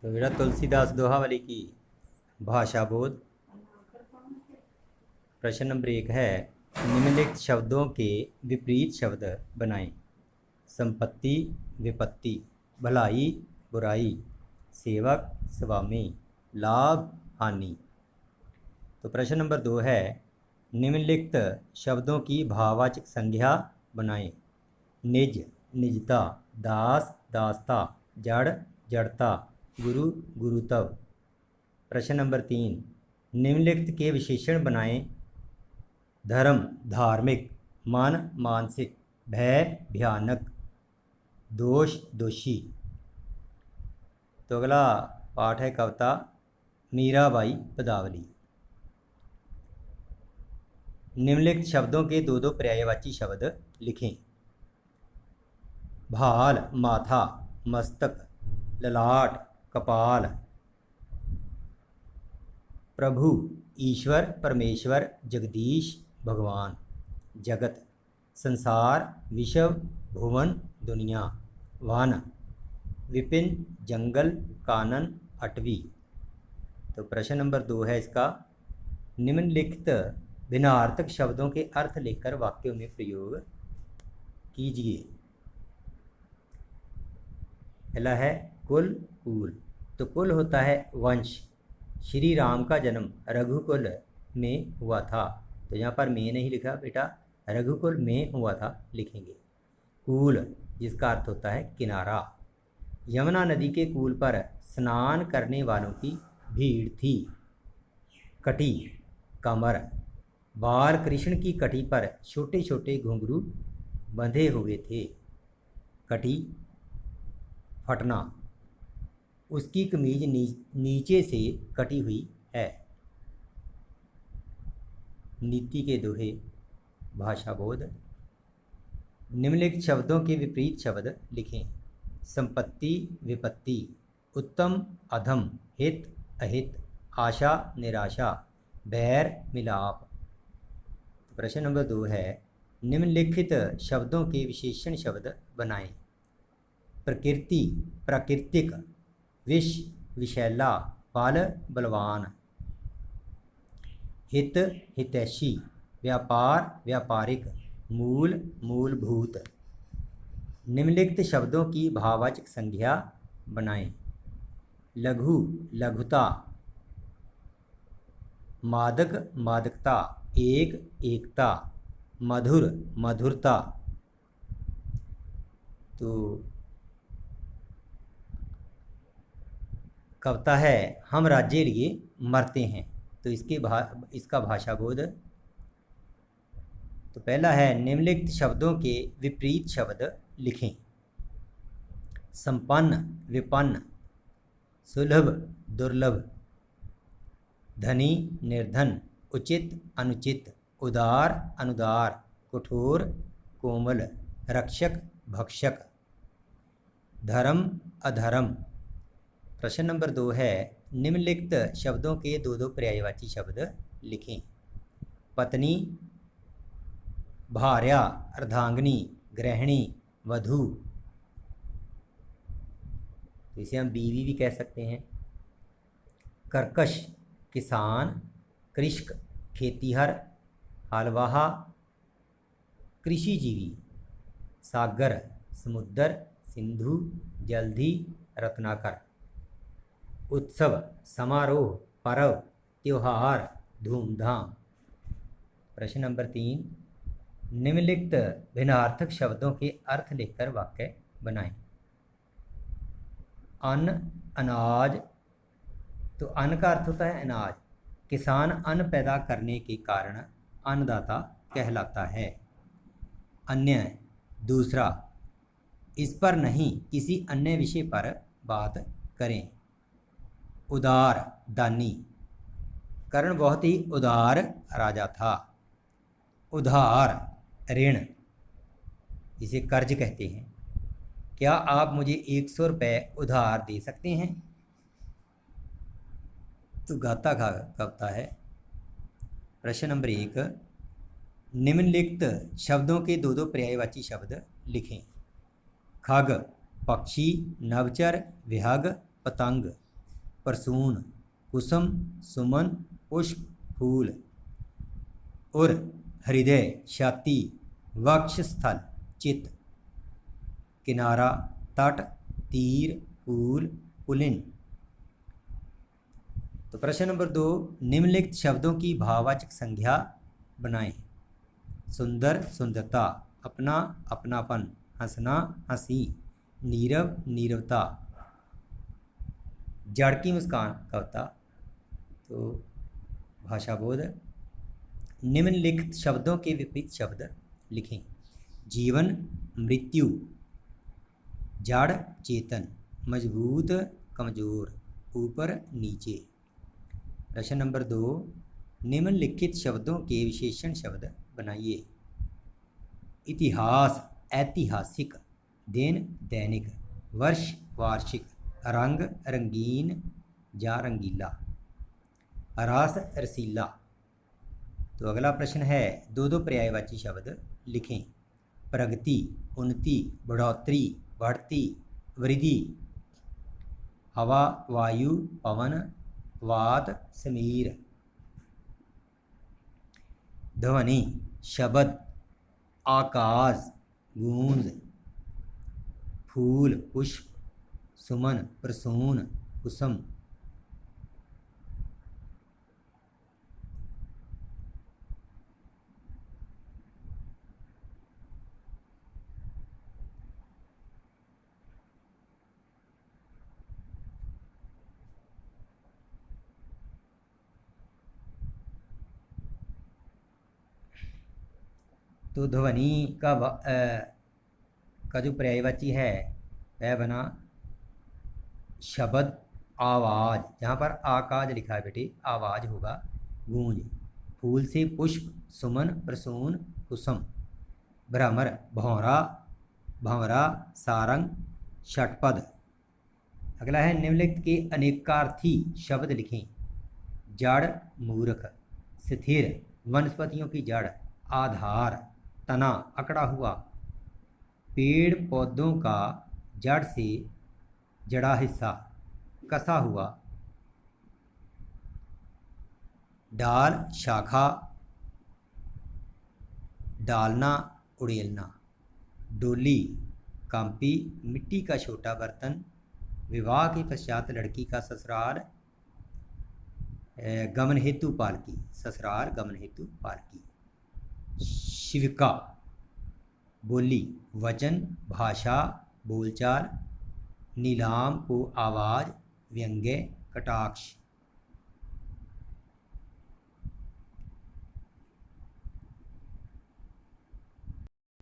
तो बेटा तुलसीदास दोहावली की भाषा बोध। प्रश्न नंबर 1 है, निम्नलिखित शब्दों के विपरीत शब्द बनाएं। संपत्ति, विपत्ति, भलाई, बुराई, सेवक, स्वामी, लाभ, हानि। तो प्रश्न नंबर 2 है, निम्नलिखित शब्दों की भाववाचक संज्ञा बनाएं। निज, निजता, दास, दासता, जड़, जड़ता, गुरु, गुरुत्व। प्रश्न नंबर 3, निम्नलिखित के विशेषण बनाएं। धर्म, धार्मिक, मन, मानसिक, भय, भयानक, दोष, दोषी। तो अगला पाठ है कविता मीराबाई पदावली। निम्नलिखित शब्दों के दो दो पर्यायवाची शब्द लिखें। भाल, माथा, मस्तक, ललाट, कपाल। प्रभु, ईश्वर, परमेश्वर, जगदीश, भगवान। जगत, संसार, विश्व, भुवन, दुनिया। वन, विपिन, जंगल, कानन, अटवी। तो प्रश्न नंबर 2 है इसका, निम्नलिखित भिन्नार्थक शब्दों के अर्थ लेकर वाक्यों में प्रयोग कीजिए। पहला है कुल, कुल। तो कुल होता है वंश। श्री राम का जन्म रघुकुल में हुआ था। तो यहाँ पर में नहीं लिखा बेटा, रघुकुल में हुआ था लिखेंगे। कूल, जिसका अर्थ होता है किनारा। यमुना नदी के कूल पर स्नान करने वालों की भीड़ थी। कटी, कमर। बाल कृष्ण की कटी पर छोटे छोटे घुंघरू बंधे हुए थे। कटी, फटना। उसकी कमीज नीचे से कटी हुई है। नीति के दोहे, भाषा बोध। निम्नलिखित शब्दों के विपरीत शब्द लिखें। संपत्ति, विपत्ति, उत्तम, अधम, हित, अहित, आशा, निराशा, बैर, मिलाप। प्रश्न नंबर 2 है, निम्नलिखित शब्दों के विशेषण शब्द बनाएं। प्रकृति, प्राकृतिक, विष, विषैला, बल, बलवान। हित, हितैषी, व्यापार, व्यापारिक, मूल, मूलभूत। निम्नलिखित शब्दों की भाववाचक संज्ञा बनाएं। लघु, लघुता, मादक, मादकता, एक, एकता, मधुर, मधुरता। तो कविता है हम राज्य लिए मरते हैं। तो इसका भाषा बोध। तो पहला है, निम्नलिखित शब्दों के विपरीत शब्द लिखें। संपन्न, विपन्न, सुलभ, दुर्लभ, धनी, निर्धन, उचित, अनुचित, उदार, अनुदार, कठोर, कोमल, रक्षक, भक्षक, धर्म, अधर्म। प्रश्न नंबर 2 है, निम्नलिखित शब्दों के दो दो पर्यायवाची शब्द लिखें। पत्नी, भार्या, अर्धांगिनी, गृहिणी, वधू। तो इसे हम बीवी भी कह सकते हैं। कर्कश, किसान, कृषक, खेतीहर, हलवाहा, कृषिजीवी। सागर, समुद्र, सिंधु, जलधि, रत्नाकर। उत्सव, समारोह, पर्व, त्योहार, धूमधाम। प्रश्न नंबर 3, निम्नलिखित भिन्नार्थक शब्दों के अर्थ लिखकर वाक्य बनाएं। अन्न, अनाज। तो अन्न का अर्थ होता है अनाज। किसान अन्न पैदा करने के कारण अन्नदाता कहलाता है। अन्य, दूसरा। इस पर नहीं, किसी अन्य विषय पर बात करें। उदार, दानी। कर्ण बहुत ही उदार राजा था। उधार, ऋण, इसे कर्ज कहते हैं। क्या आप मुझे 100 रुपये उधार दे सकते हैं? तो गाता कविता है। प्रश्न नंबर 1, निम्नलिखित शब्दों के दो दो पर्यायवाची शब्द लिखें। खग, पक्षी, नवचर, विहग, पतंग। प्रसून, कुसुम, सुमन, पुष्प, फूल। उर, हृदय, छाती, वक्षस्थल, चित्त। किनारा, तट, तीर, कूल, पुलिन। तो प्रश्न नंबर 2, निम्नलिखित शब्दों की भाववाचक संज्ञा बनाएं। सुंदर, सुंदरता। अपना, अपनापन। हंसना, हंसी। नीरव, नीरवता। जड़ की मुस्कान, कविता। तो भाषा बोध। निम्नलिखित शब्दों के विपरीत शब्द लिखें। जीवन, मृत्यु। जड़, चेतन। मजबूत, कमजोर। ऊपर, नीचे। प्रश्न नंबर 2, निम्नलिखित शब्दों के विशेषण शब्द बनाइए। इतिहास, ऐतिहासिक। दिन, दैनिक। वर्ष, वार्षिक। रंग, रंगीन या रंगीला। रस, रसीला। तो अगला प्रश्न है, दो दो पर्यायवाची शब्द लिखें। प्रगति, उन्नति, बढ़ोतरी, बढ़ती, वृद्धि। हवा, वायु, पवन, वात, समीर। ध्वनि, शब्द, आकाश, गूंज। फूल, पुष्प, सुमन, प्रसून, कुसुम। तो ध्वनि का जो पर्यायवाची है वह बना शब्द, आवाज। यहाँ पर आकाश लिखा है बेटे, आवाज होगा गूंज। फूल से पुष्प, सुमन, प्रसून, कुसुम। भ्रमर, भौरा, भंवरा, सारंग, षटपद। अगला है, निम्नलिखित के अनेकार्थी शब्द लिखें। जड़, मूर्ख। स्थिर, वनस्पतियों की जड़। आधार, तना, अकड़ा हुआ। पेड़ पौधों का जड़ से जड़ा हिस्सा, कसा हुआ। डाल, शाखा। डालना, उड़ेलना। डोली, कांपी, मिट्टी का छोटा बर्तन। विवाह के पश्चात लड़की का ससुराल, गमन हेतु पालकी। ससुराल, गमन हेतु पालकी। शिविका, बोली, वचन, भाषा, बोलचाल। नीलाम को आवाज, व्यंग्य, कटाक्ष।